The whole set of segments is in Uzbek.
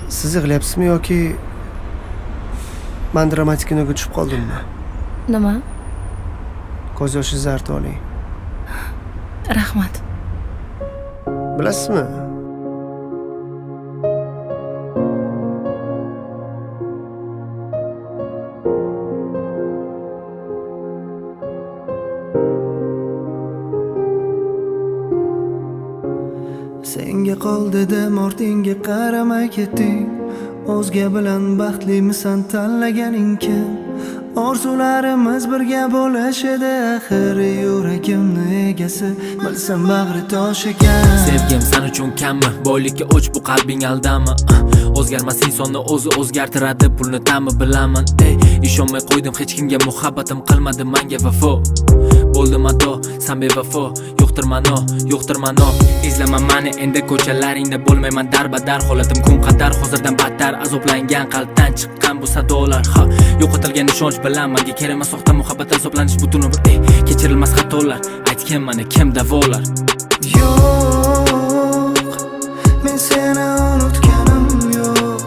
Siz yig'layapsizmi yoki men dramatik kinoga tushib qoldimmi? Nima? Ko'z yoshingizni artib oling. Rahmat. Bilasizmi? Senga qol dedim, ortingga qaramay ketding. O'zga bilan baxtlimisan tanlaganing kim? Orzularimiz birga bo'lish edi, axir yuragimni egasi bilsam bag'ri tosh ekan. Sevgim sen uchun kammi? Boylikka o'ch bu qalbing aldami? O'zgarmas insonni o'zi o'zgartiradi, pulni ta'mi bilaman. Ishonmay qo'ydim hech kimga, muhabbatim qilmadi menga vafo. Bo'ldim ado, sen bevafo. Yo'qtir mano, izlama mani endi ko'chalaringda, bo'lmayman darbadar. Holatim kun qadar, hozirdan battar. Azoblangan qalbdan chiqqan bu sadolar. Yo'qotilgan ishonch bilan menga kerak emas soxta muhabbat, azoblanish butun umr. Kechirilmas xatolar, aytgan mana kim davolar? Yo'q, men seni unutganim yo'q.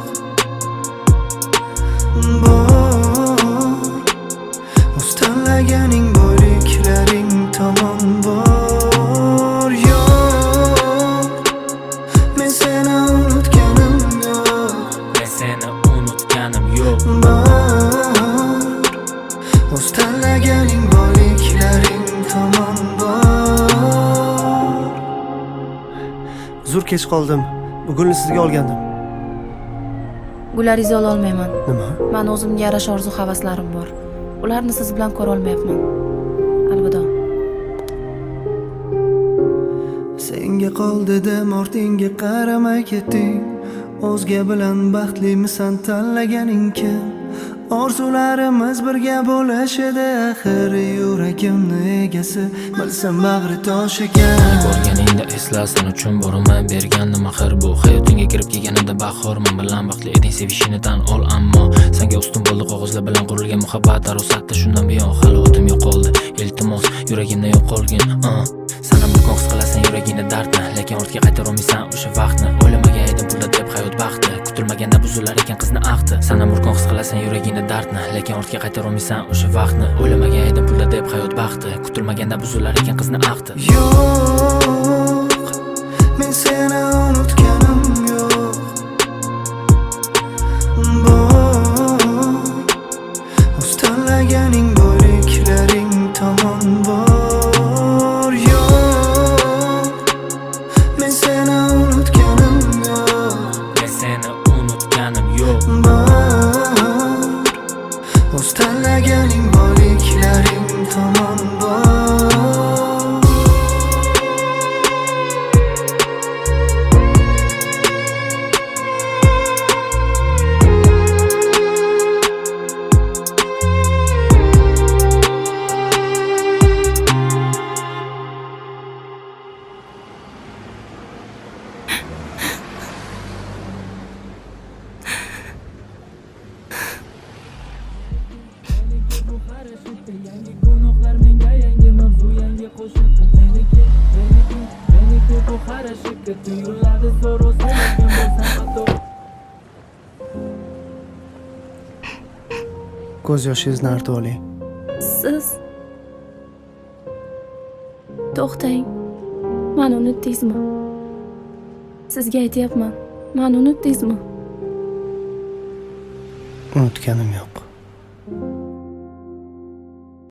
O'z tanlaganing boyliklaring tomon bor. Yo'q, men seni unutganim yo'q. O'z tanlaganing boyliklaring tomon bor. Zur kech qoldim. Bugunni sizga olgandim. Gularingizni ola olmayman. Nima? Men o'zimga yarasha orzu-havaslarim bor. Ularni siz bilan ko'ra olmayapman. Alvido. Senga qol dedim, ortingga qaramay ketding. O'zga bilan baxtlimisan tanlaganing kim? Orzularimiz birga bo'lish edi, axir yuragimni egasi bilsam bag'ri tosh ekan. Ko'rganingda esla, sen uchun boraman bergandim axir bu. Hayotingga kirib kelganida bahor, men bilan baxtli eding, sevishini tan ol. Ammo senga ustun bo'ldi qog'ozlar bilan qurilgan muhabbat arosatda. Shundan buyon halovatim yo'qoldi, iltimos yuragimda yo'q qolgin. Sana bir his qilasan yuragingda dardni, lekin ortga qaytara olmaysan o'sha vaqtni. O'ylamagan edim pulda deb hayot baxti, kutilmaganda buzilar ekan qizni ahdi. Sana bir his qilasan yuragingda dardni, lekin ortga qaytara olmaysan o'sha vaqtni. O'ylamagan edim pulda deb hayot baxti, kutilmaganda buzilar ekan qizni ahdi. Yo'q, men seni unutganim yo'q. O'z tanlaganing boyliklaring tomon bor. Yo'q, men seni unutganim yo'q. O'z tanlaganing boyliklaring tomon bor. Yangi gunohlar menga, yangi mavzu, yangi qo'shiq. Meniki bu qarashikka tuyuladi zo'r, o'zgargan bo'lsam xato. Ko'z yoshingizni artib oling. Siz to'xtang. Meni unutdingizmi? Sizga aytyapman. Meni unutdingizmi? Unutganim yo'q.